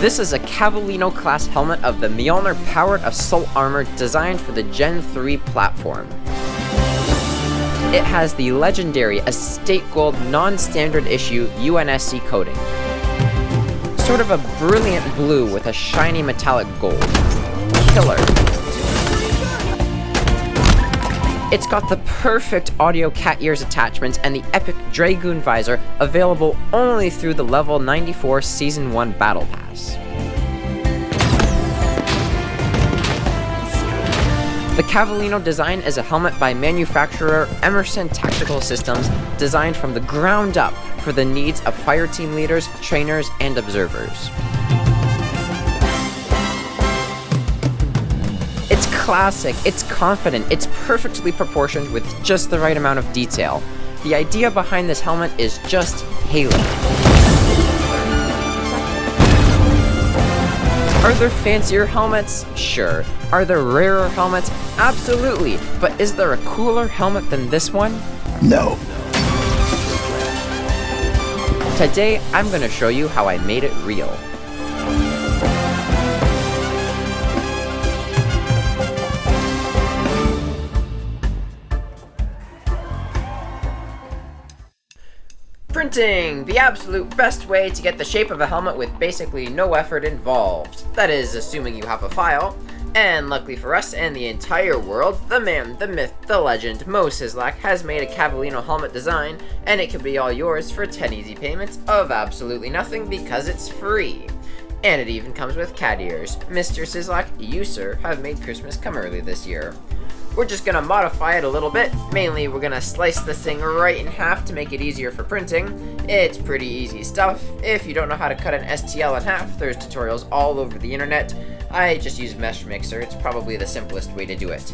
This is a Cavallino class helmet of the Mjolnir powered assault armor designed for the Gen 3 platform. It has the legendary Estate Gold non-standard issue UNSC coating. Sort of a brilliant blue with a shiny metallic gold. Killer. It's got the perfect audio cat ears attachments and the epic Dragoon visor available only through the level 94 Season 1 Battle Pass. The Cavallino design is a helmet by manufacturer Emerson Tactical Systems designed from the ground up for the needs of fireteam leaders, trainers, and observers. It's classic, it's confident, it's perfectly proportioned with just the right amount of detail. The idea behind this helmet is just Halo. Are there fancier helmets? Sure. Are there rarer helmets? Absolutely. But is there a cooler helmet than this one? No. Today, I'm going to show you how I made it real. Printing! The absolute best way to get the shape of a helmet with basically no effort involved. That is, assuming you have a file. And luckily for us and the entire world, the man, the myth, the legend, Mo Sislak has made a Cavallino helmet design, and it can be all yours for 10 easy payments of absolutely nothing because it's free. And it even comes with cat ears. Mr. Sislak, you sir, have made Christmas come early this year. We're just gonna modify it a little bit. Mainly, we're gonna slice this thing right in half to make it easier for printing. It's pretty easy stuff. If you don't know how to cut an STL in half, there's tutorials all over the internet. I just use Mesh Mixer, it's probably the simplest way to do it.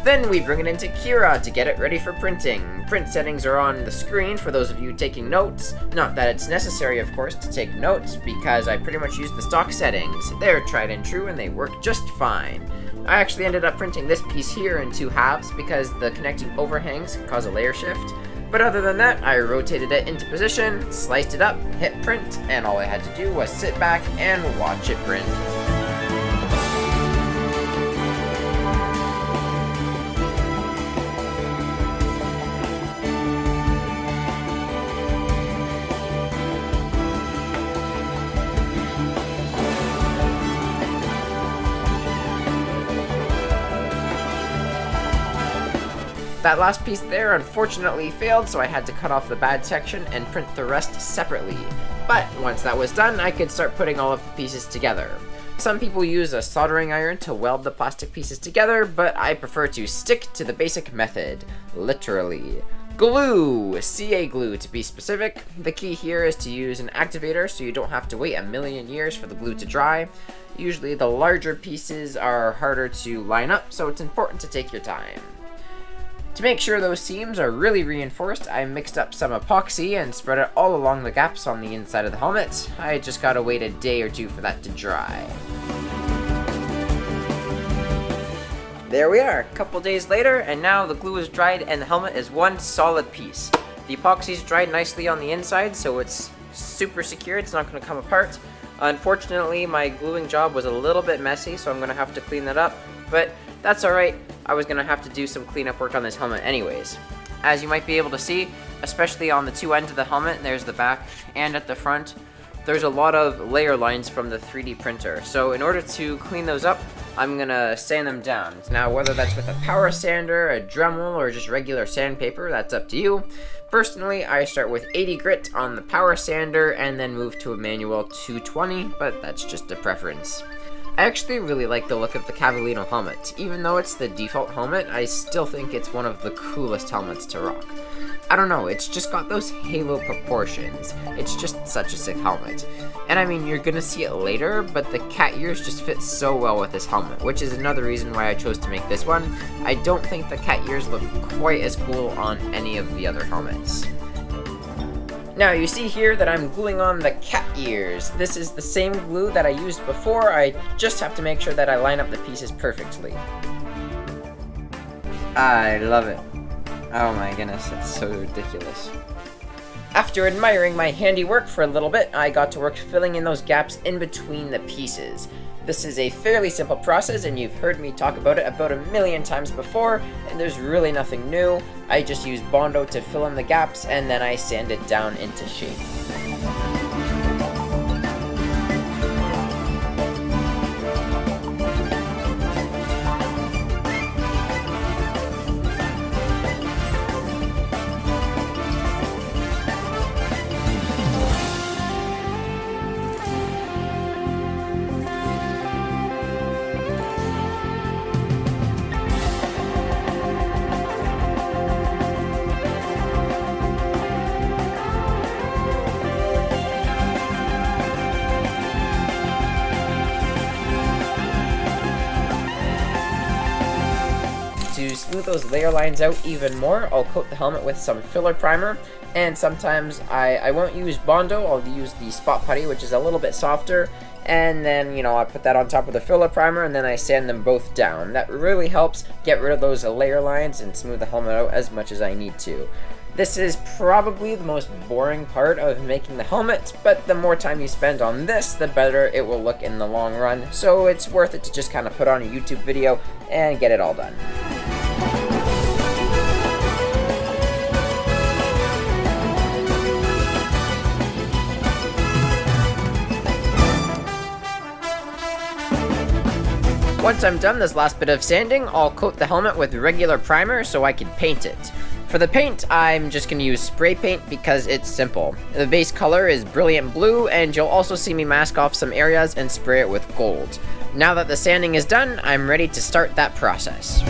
Then we bring it into Cura to get it ready for printing. Print settings are on the screen for those of you taking notes. Not that it's necessary, of course, to take notes, because I pretty much use the stock settings. They're tried and true and they work just fine. I actually ended up printing this piece here in 2 halves because the connecting overhangs cause a layer shift. But other than that, I rotated it into position, sliced it up, hit print, and all I had to do was sit back and watch it print. That last piece there unfortunately failed, so I had to cut off the bad section and print the rest separately. But once that was done, I could start putting all of the pieces together. Some people use a soldering iron to weld the plastic pieces together, but I prefer to stick to the basic method, literally. Glue! CA glue to be specific. The key here is to use an activator so you don't have to wait a million years for the glue to dry. Usually the larger pieces are harder to line up, so it's important to take your time. To make sure those seams are really reinforced, I mixed up some epoxy and spread it all along the gaps on the inside of the helmet. I just gotta wait a day or two for that to dry. There we are, a couple days later, and now the glue is dried and the helmet is one solid piece. The epoxy's dried nicely on the inside, so it's super secure, it's not gonna come apart. Unfortunately, my gluing job was a little bit messy, so I'm gonna have to clean that up, but that's alright. I was gonna have to do some cleanup work on this helmet anyways. As you might be able to see, especially on the 2 ends of the helmet, there's the back and at the front, there's a lot of layer lines from the 3D printer. So in order to clean those up, I'm gonna sand them down. Now, whether that's with a power sander, a Dremel, or just regular sandpaper, that's up to you. Personally, I start with 80 grit on the power sander and then move to a manual 220, but that's just a preference. I actually really like the look of the Cavallino helmet. Even though it's the default helmet, I still think it's one of the coolest helmets to rock. I don't know, it's just got those Halo proportions. It's just such a sick helmet. And I mean, you're gonna see it later, but the cat ears just fit so well with this helmet, which is another reason why I chose to make this one. I don't think the cat ears look quite as cool on any of the other helmets. Now you see here that I'm gluing on the cat ears. This is the same glue that I used before, I just have to make sure that I line up the pieces perfectly. I love it. Oh my goodness, that's so ridiculous. After admiring my handiwork for a little bit, I got to work filling in those gaps in between the pieces. This is a fairly simple process, and you've heard me talk about it about a million times before, and there's really nothing new. I just use Bondo to fill in the gaps, and then I sand it down into shape. To smooth those layer lines out even more, I'll coat the helmet with some filler primer, and sometimes I won't use Bondo, I'll use the Spot Putty, which is a little bit softer, and then, I put that on top of the filler primer, and then I sand them both down. That really helps get rid of those layer lines and smooth the helmet out as much as I need to. This is probably the most boring part of making the helmet, but the more time you spend on this, the better it will look in the long run, so it's worth it to just kind of put on a YouTube video and get it all done. Once I'm done this last bit of sanding, I'll coat the helmet with regular primer so I can paint it. For the paint, I'm just going to use spray paint because it's simple. The base color is Brilliant Blue, and you'll also see me mask off some areas and spray it with gold. Now that the sanding is done, I'm ready to start that process.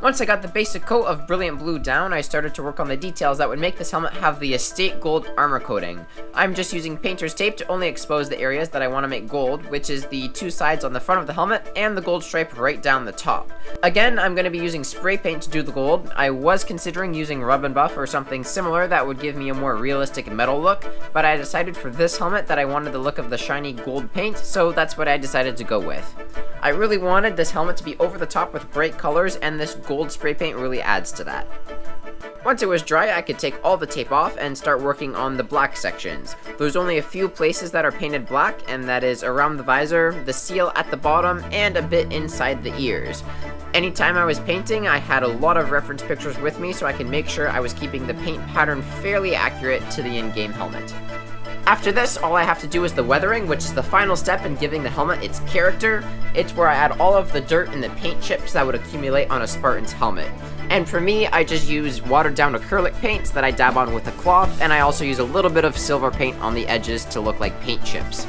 Once I got the basic coat of Brilliant Blue down, I started to work on the details that would make this helmet have the Estate Gold armor coating. I'm just using painter's tape to only expose the areas that I want to make gold, which is the two sides on the front of the helmet and the gold stripe right down the top. Again, I'm going to be using spray paint to do the gold. I was considering using Rub and Buff or something similar that would give me a more realistic metal look, but I decided for this helmet that I wanted the look of the shiny gold paint, so that's what I decided to go with. I really wanted this helmet to be over the top with bright colors, and this gold spray paint really adds to that. Once it was dry, I could take all the tape off and start working on the black sections. There's only a few places that are painted black, and that is around the visor, the seal at the bottom, and a bit inside the ears. Anytime I was painting, I had a lot of reference pictures with me so I could make sure I was keeping the paint pattern fairly accurate to the in-game helmet. After this, all I have to do is the weathering, which is the final step in giving the helmet its character. It's where I add all of the dirt and the paint chips that would accumulate on a Spartan's helmet. And for me, I just use watered down acrylic paints that I dab on with a cloth, and I also use a little bit of silver paint on the edges to look like paint chips.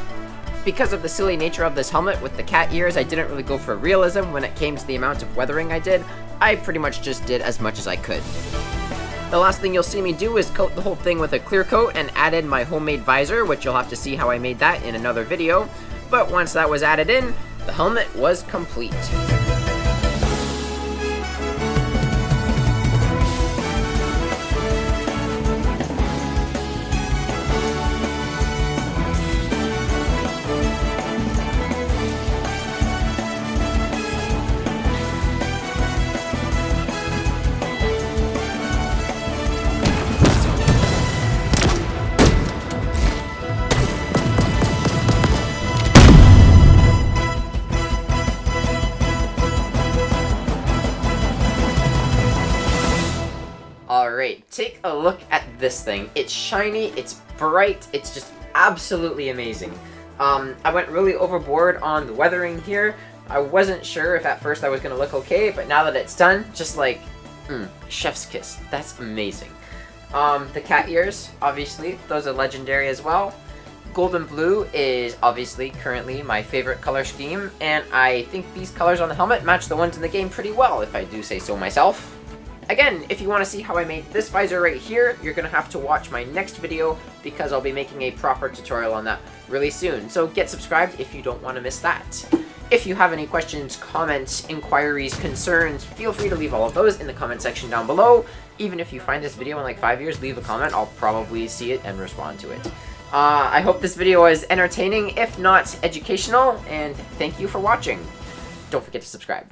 Because of the silly nature of this helmet with the cat ears, I didn't really go for realism when it came to the amount of weathering I did. I pretty much just did as much as I could. The last thing you'll see me do is coat the whole thing with a clear coat and add in my homemade visor, which you'll have to see how I made that in another video. But once that was added in, the helmet was complete. Alright, take a look at this thing. It's shiny, it's bright, it's just absolutely amazing. I went really overboard on the weathering here. I wasn't sure if at first I was going to look okay, but now that it's done, just like, chef's kiss. That's amazing. The cat ears, obviously, those are legendary as well. Golden blue is obviously currently my favorite color scheme, and I think these colors on the helmet match the ones in the game pretty well, if I do say so myself. Again, if you want to see how I made this visor right here, you're going to have to watch my next video because I'll be making a proper tutorial on that really soon. So get subscribed if you don't want to miss that. If you have any questions, comments, inquiries, concerns, feel free to leave all of those in the comment section down below. Even if you find this video in like 5 years, leave a comment. I'll probably see it and respond to it. I hope this video was entertaining, if not educational, and thank you for watching. Don't forget to subscribe.